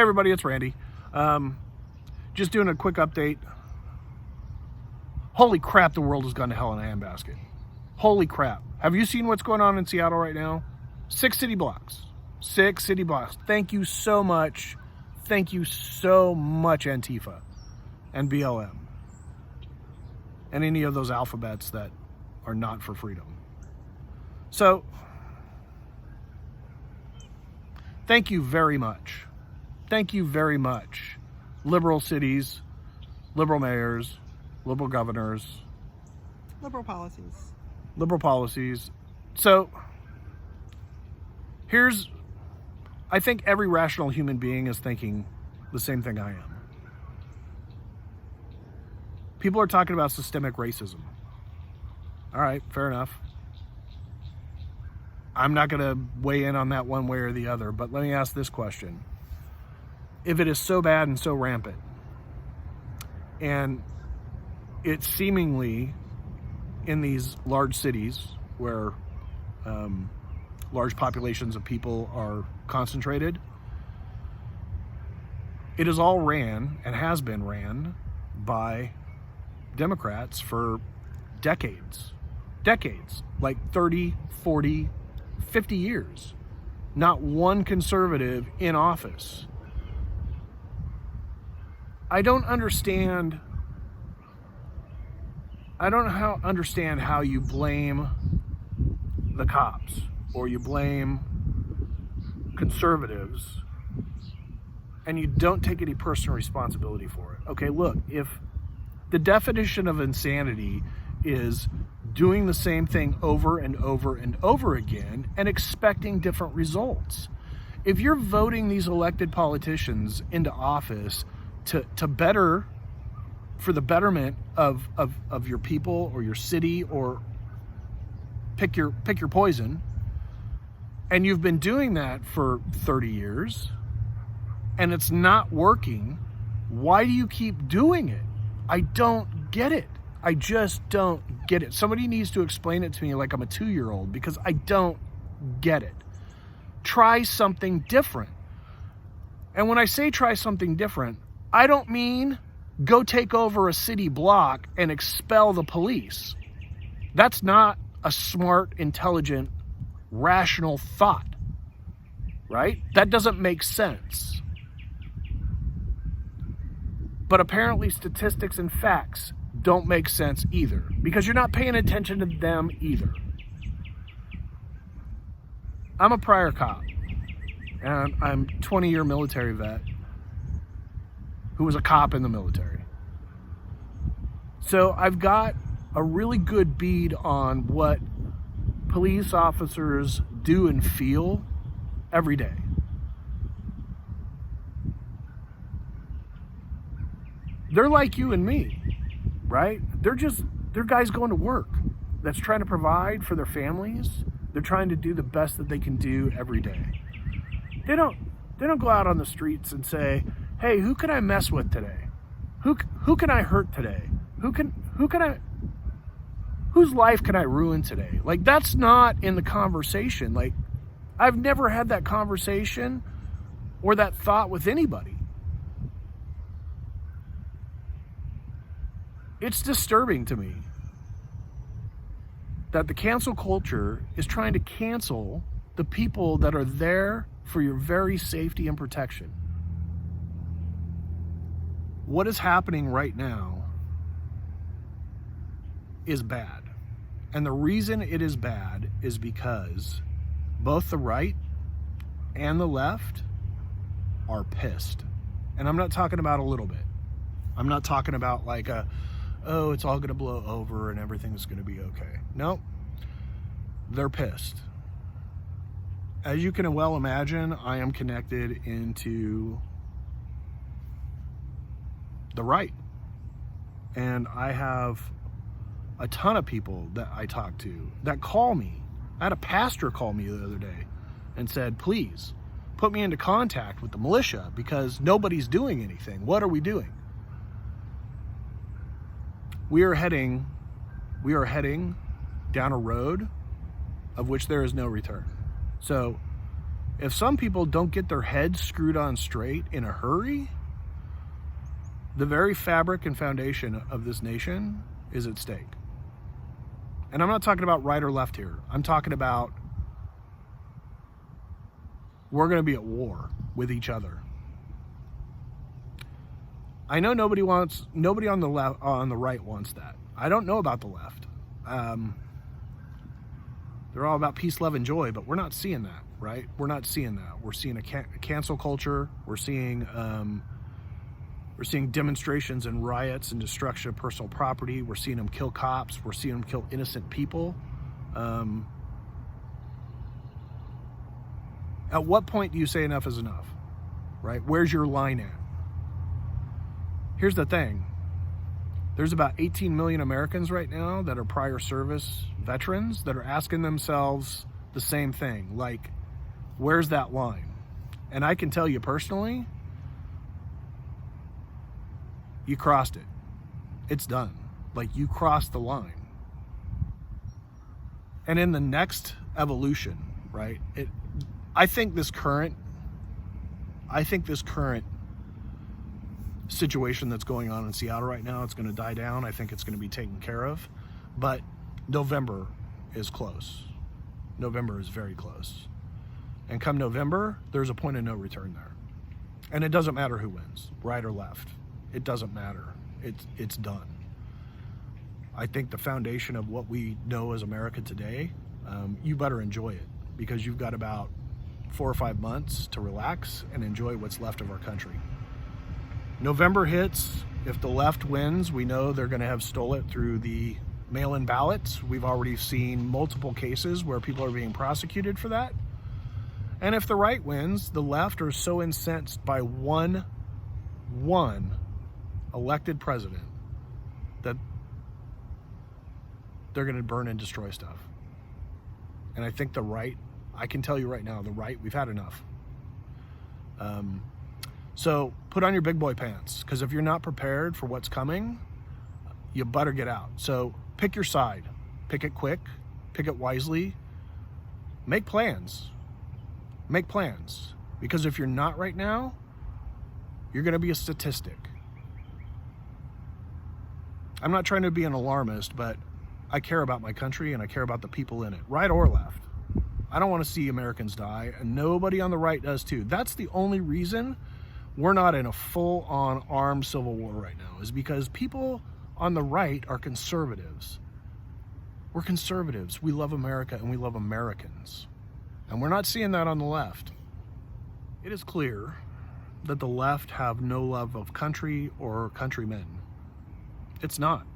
everybody, it's Randy. Just doing a quick update. Holy crap, the world has gone to hell in a handbasket. Holy crap. Have you seen what's going on in Seattle right now? 6 city blocks. 6 city blocks. Thank you so much. Thank you so much, Antifa and BLM. And any of those alphabets that are not for freedom. So, thank you very much. Thank you very much. Liberal cities, liberal mayors, liberal governors. Liberal policies. Liberal policies. So, I think every rational human being is thinking the same thing I am. People are talking about systemic racism. All right, fair enough. I'm not going to weigh in on that one way or the other, but let me ask this question. If it is so bad and so rampant, and it's seemingly in these large cities where large populations of people are concentrated, it is all ran and has been ran by Democrats for decades, like 30, 40, 50 years. Not one conservative in office. I don't understand how you blame the cops or you blame conservatives and you don't take any personal responsibility for it. Okay, look, if the definition of insanity is doing the same thing over and over and over again and expecting different results. If you're voting these elected politicians into office to better, for the betterment of your people or your city, or pick your poison, and you've been doing that for 30 years and it's not working, why do you keep doing it? I don't get it. I just don't get it. Somebody needs to explain it to me like I'm a 2-year-old, because I don't get it. Try something different. And when I say try something different, I don't mean go take over a city block and expel the police. That's not a smart, intelligent, rational thought, right? That doesn't make sense. But apparently statistics and facts don't make sense either, because you're not paying attention to them either. I'm a prior cop, and I'm a 20-year military vet who was a cop in the military. So I've got a really good bead on what police officers do and feel every day. They're like you and me, right? They're guys going to work that's trying to provide for their families. They're trying to do the best that they can do every day. They don't go out on the streets and say, "Hey, who can I mess with today? Who can I hurt today? Whose life can I ruin today?" Like, that's not in the conversation. Like, I've never had that conversation or that thought with anybody. It's disturbing to me that the cancel culture is trying to cancel the people that are there for your very safety and protection. What is happening right now is bad. And the reason it is bad is because both the right and the left are pissed. And I'm not talking about a little bit. I'm not talking about like oh, it's all going to blow over and everything's going to be okay. No, they're pissed. As you can well imagine, I am connected into the right. And I have a ton of people that I talk to that call me. I had a pastor call me the other day and said, "Please put me into contact with the militia because nobody's doing anything. What are we doing?" We are heading down a road of which there is no return. So If some people don't get their heads screwed on straight in a hurry, the very fabric and foundation of this nation is at stake. And I'm not talking about right or left here. I'm talking about we're going to be at war with each other. I know nobody on the left, on the right wants that. I don't know about the left. They're all about peace, love, and joy, but we're not seeing that, right? We're not seeing that. We're seeing a cancel culture. We're seeing demonstrations and riots and destruction of personal property. We're seeing them kill cops. We're seeing them kill innocent people. At what point do you say enough is enough, right? Where's your line at? Here's the thing. There's about 18 million Americans right now that are prior service veterans that are asking themselves the same thing, like, where's that line? And I can tell you personally, you crossed it. It's done. Like, you crossed the line. And in the next evolution, right, I think this current situation that's going on in Seattle right now, it's going to die down. I think it's going to be taken care of. But November is close. November is very close. And come November, there's a point of no return there. And it doesn't matter who wins, right or left. It doesn't matter. It's done. I think the foundation of what we know as America today, you better enjoy it, because you've got about 4 or 5 months to relax and enjoy what's left of our country. November hits. If the left wins, we know they're going to have stole it through the mail-in ballots. We've already seen multiple cases where people are being prosecuted for that. And if the right wins, the left are so incensed by one elected president that they're going to burn and destroy stuff. And I think the right, I can tell you right now, the right, we've had enough. So put on your big boy pants, because if you're not prepared for what's coming, you better get out. So pick your side, pick it quick, pick it wisely, make plans, because if you're not right now, you're going to be a statistic. I'm not trying to be an alarmist, but I care about my country and I care about the people in it, right or left. I don't want to see Americans die, and nobody on the right does too. That's the only reason we're not in a full-on armed civil war right now, is because people on the right are conservatives. We're conservatives. We love America and we love Americans. And we're not seeing that on the left. It is clear that the left have no love of country or countrymen. It's not.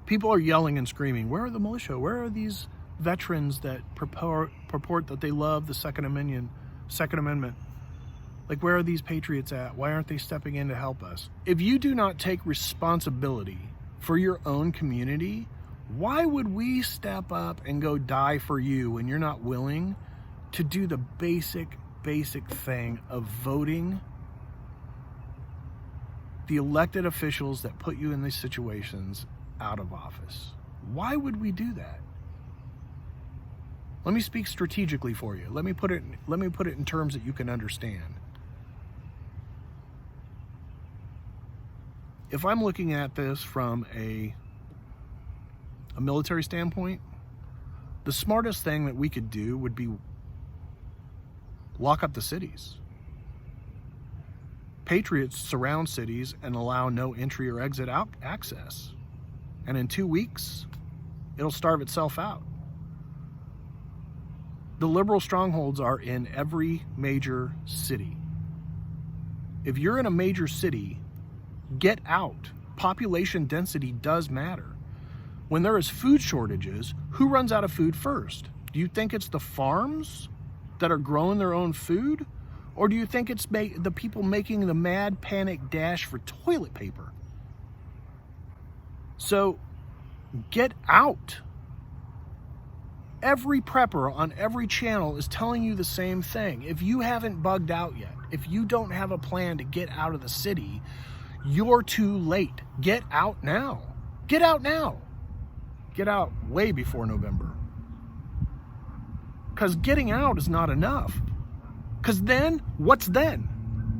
People are yelling and screaming, where are the militia? Where are these veterans that purport that they love the Second Amendment? Like, where are these patriots at? Why aren't they stepping in to help us? If you do not take responsibility for your own community, why would we step up and go die for you when you're not willing to do the basic thing of voting the elected officials that put you in these situations out of office? Why would we do that? Let me speak strategically for you. Let me put it in terms that you can understand. If I'm looking at this from a military standpoint, the smartest thing that we could do would be lock up the cities. Patriots surround cities and allow no entry or exit access. And in 2 weeks, it'll starve itself out. The liberal strongholds are in every major city. If you're in a major city, get out. Population density does matter. When there is food shortages, who runs out of food first? Do you think it's the farms that are growing their own food? Or do you think it's the people making the mad panic dash for toilet paper? So get out. Every prepper on every channel is telling you the same thing. If you haven't bugged out yet, if you don't have a plan to get out of the city, you're too late. Get out now. Get out now. Get out way before November. Because getting out is not enough. Because then, what's then?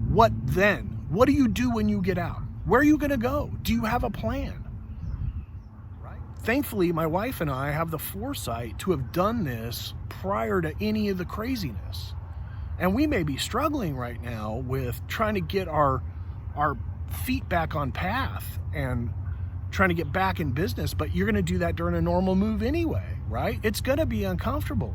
What then? What do you do when you get out? Where are you going to go? Do you have a plan? Right? Thankfully, my wife and I have the foresight to have done this prior to any of the craziness. And we may be struggling right now with trying to get our feet back on path and trying to get back in business, but you're going to do that during a normal move anyway, right? It's going to be uncomfortable.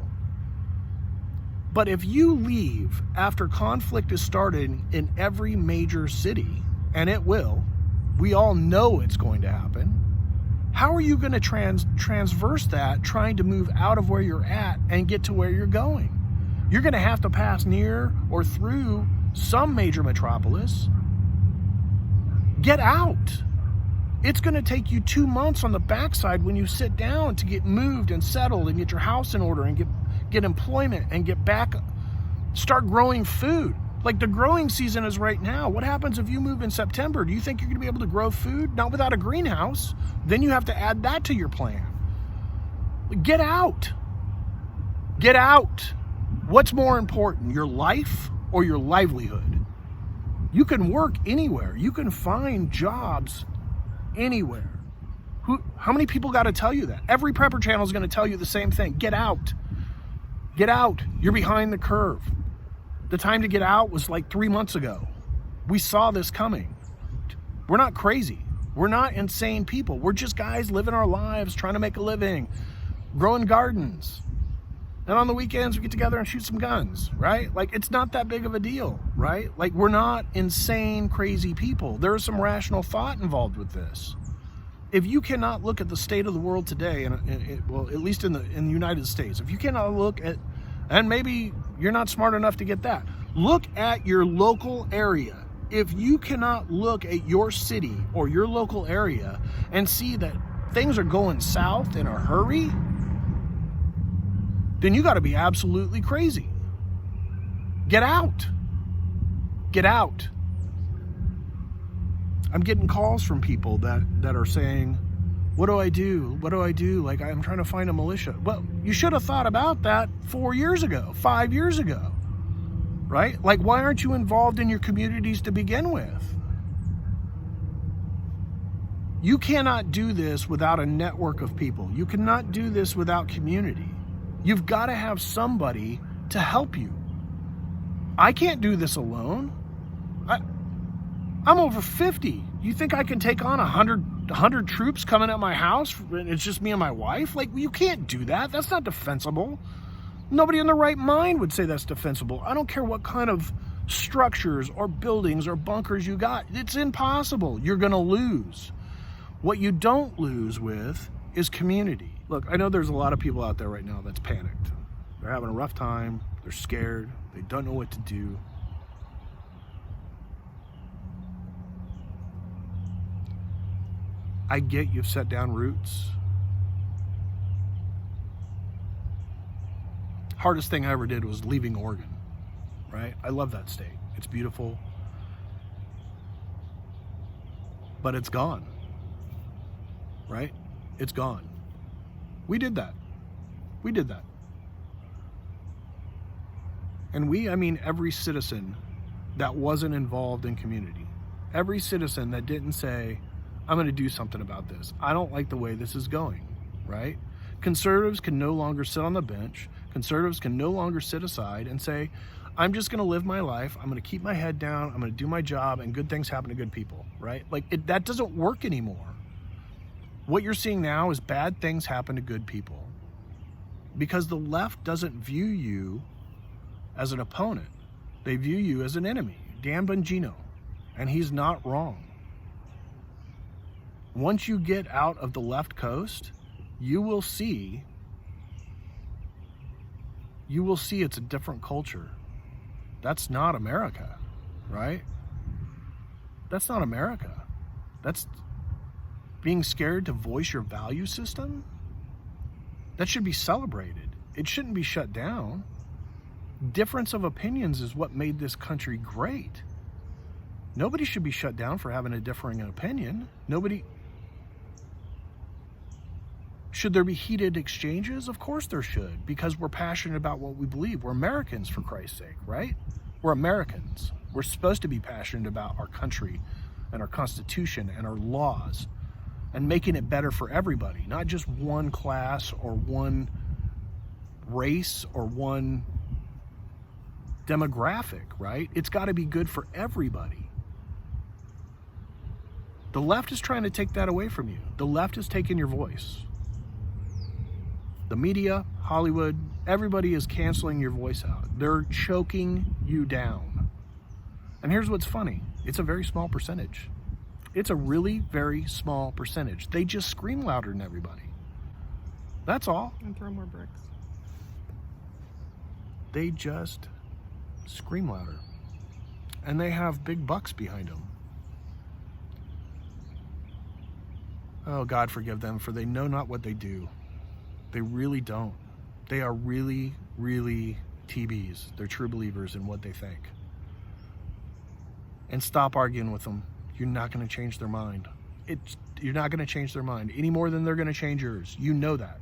But if you leave after conflict is started in every major city, and it will, we all know it's going to happen, how are you going to transverse that trying to move out of where you're at and get to where you're going? You're going to have to pass near or through some major metropolis. Get out. It's going to take you 2 months on the backside when you sit down to get moved and settled and get your house in order and get employment and get back, start growing food. Like the growing season is right now. What happens if you move in September? Do you think you're going to be able to grow food? Not without a greenhouse. Then you have to add that to your plan. Get out. Get out. What's more important, your life or your livelihood? You can work anywhere. You can find jobs anywhere. How many people got to tell you that? Every prepper channel is going to tell you the same thing. Get out. Get out. You're behind the curve. The time to get out was like 3 months ago. We saw this coming. We're not crazy. We're not insane people. We're just guys living our lives, trying to make a living, growing gardens. And on the weekends, we get together and shoot some guns, right? Like, it's not that big of a deal, right? Like, we're not insane, crazy people. There is some rational thought involved with this. If you cannot look at the state of the world today, well, at least in the United States, if you cannot look at, and maybe you're not smart enough to get that, look at your local area. If you cannot look at your city or your local area and see that things are going south in a hurry, then you got to be absolutely crazy. Get out. Get out. I'm getting calls from people that are saying, what do I do? What do I do? Like, I'm trying to find a militia. Well, you should have thought about that 4 years ago, 5 years ago, right? Like, why aren't you involved in your communities to begin with? You cannot do this without a network of people. You cannot do this without community. You've got to have somebody to help you. I can't do this alone. I'm over 50. You think I can take on 100 troops coming at my house? It's just me and my wife? Like, you can't do that. That's not defensible. Nobody in their right mind would say that's defensible. I don't care what kind of structures or buildings or bunkers you got. It's impossible. You're going to lose. What you don't lose with is community. Look, I know there's a lot of people out there right now that's panicked. They're having a rough time. They're scared. They don't know what to do. I get you've set down roots. Hardest thing I ever did was leaving Oregon, right? I love that state. It's beautiful. But it's gone, right? It's gone. We did that. We did that. And I mean every citizen that wasn't involved in community. Every citizen that didn't say, I'm going to do something about this. I don't like the way this is going, right? Conservatives can no longer sit on the bench. Conservatives can no longer sit aside and say, I'm just going to live my life. I'm going to keep my head down. I'm going to do my job, and good things happen to good people, right? Like, that doesn't work anymore. What you're seeing now is bad things happen to good people because the left doesn't view you as an opponent. They view you as an enemy. Dan Bongino, and he's not wrong. Once you get out of the left coast, you will see it's a different culture. That's not America, right? That's not America. That's being scared to voice your value system. That should be celebrated. It shouldn't be shut down. Difference of opinions is what made this country great. Nobody should be shut down for having a differing opinion. Should there be heated exchanges? Of course there should, because we're passionate about what we believe. We're Americans, for Christ's sake, right? We're Americans. We're supposed to be passionate about our country and our Constitution and our laws and making it better for everybody, not just one class or one race or one demographic, right? It's got to be good for everybody. The left is trying to take that away from you. The left is taking your voice. The media, Hollywood, everybody is canceling your voice out. They're choking you down. And here's what's funny. It's a very small percentage. It's a really very small percentage. They just scream louder than everybody. That's all. And throw more bricks. They just scream louder. And they have big bucks behind them. Oh, God forgive them, for they know not what they do. They really don't. They are really, really TBs. They're true believers in what they think. And stop arguing with them. You're not going to change their mind. You're not going to change their mind any more than they're going to change yours. You know that.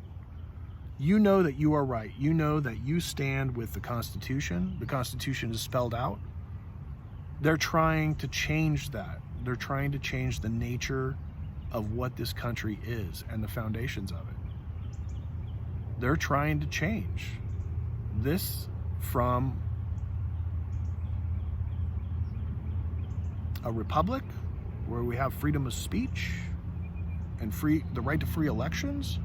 You know that you are right. You know that you stand with the Constitution. The Constitution is spelled out. They're trying to change that. They're trying to change the nature of what this country is and the foundations of it. They're trying to change this from a republic where we have freedom of speech and the right to free elections.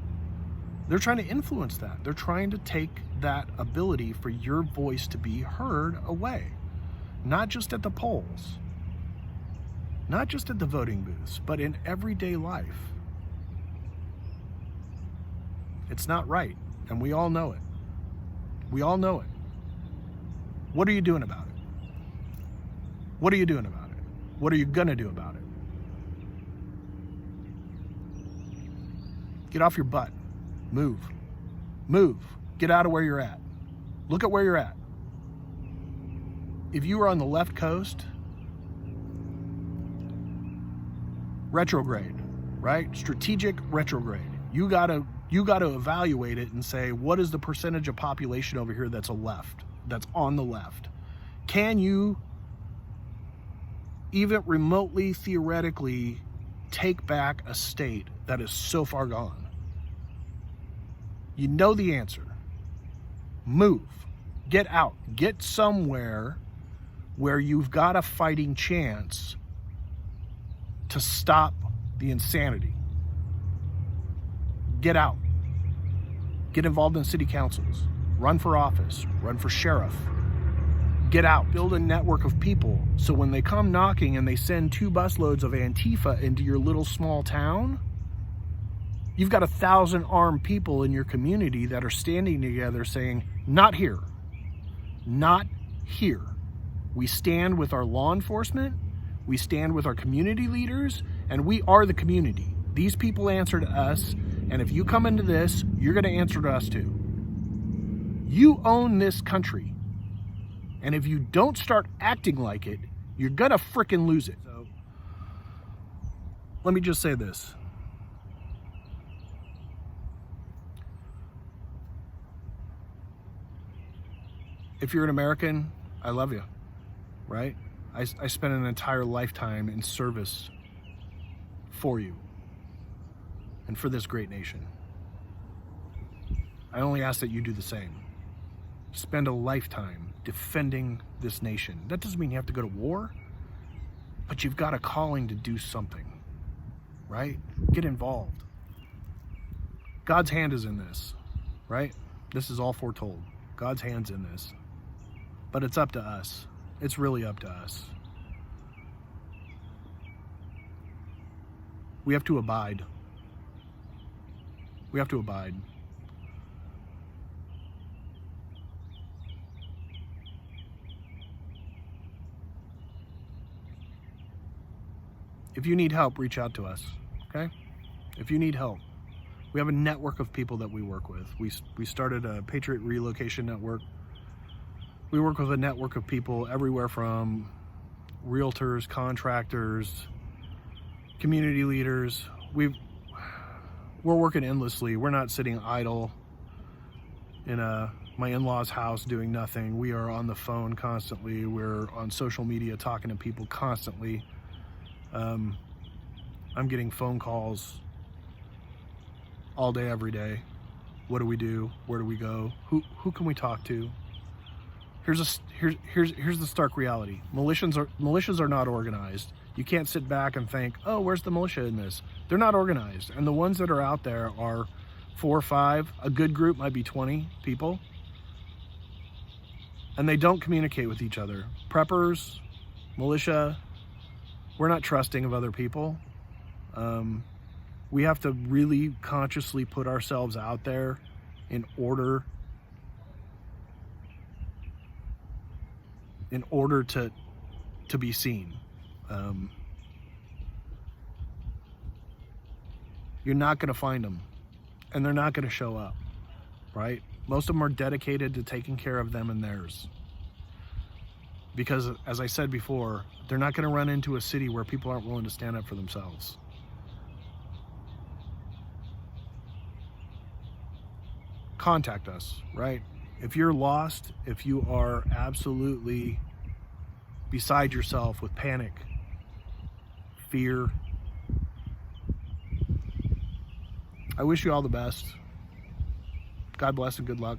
They're trying to influence that. They're trying to take that ability for your voice to be heard away, not just at the polls, not just at the voting booths, but in everyday life. It's not right, and we all know it. We all know it. What are you doing about it? What are you doing about it? What are you gonna do about it? Get off your butt. Move. Move. Get out of where you're at. Look at where you're at. If you were on the left coast, retrograde, right? Strategic retrograde. You gotta evaluate it and say, what is the percentage of population over here that's on the left? Can you even remotely, theoretically, take back a state that is so far gone? You know the answer. Move. Get out. Get somewhere where you've got a fighting chance to stop the insanity. Get out. Get involved in city councils. Run for office. Run for sheriff. Get out. Build a network of people so when they come knocking and they send 2 busloads of Antifa into your little small town, you've got 1,000 armed people in your community that are standing together saying, not here. Not here. We stand with our law enforcement. We stand with our community leaders, and we are the community. These people answer to us, and if you come into this, you're going to answer to us too. You own this country, and if you don't start acting like it, you're going to frickin' lose it. So, let me just say this. If you're an American, I love you, right? I spent an entire lifetime in service for you and for this great nation. I only ask that you do the same. Spend a lifetime defending this nation. That doesn't mean you have to go to war, but you've got a calling to do something, right? Get involved. God's hand is in this, right? This is all foretold. God's hand's in this. But it's up to us. It's really up to us. We have to abide. We have to abide. If you need help, reach out to us, okay? If you need help. We have a network of people that we work with. We started a Patriot Relocation Network. We work with a network of people everywhere from realtors, contractors, community leaders. we're working endlessly. We're not sitting idle in my in-laws' house doing nothing. We are on the phone constantly. We're on social media talking to people constantly. I'm getting phone calls all day, every day. What do we do? Where do we go? Who can we talk to? Here's the stark reality. Militias are not organized. You can't sit back and think, oh, where's the militia in this? They're not organized. And the ones that are out there are 4 or 5. A good group might be 20 people. And they don't communicate with each other. Preppers, militia, we're not trusting of other people. We have to really consciously put ourselves out there in order to be seen. You're not going to find them, and they're not going to show up, right? Most of them are dedicated to taking care of them and theirs. Because, as I said before, they're not going to run into a city where people aren't willing to stand up for themselves. Contact us, right? If you're lost, if you are absolutely beside yourself with panic, fear, I wish you all the best. God bless and good luck.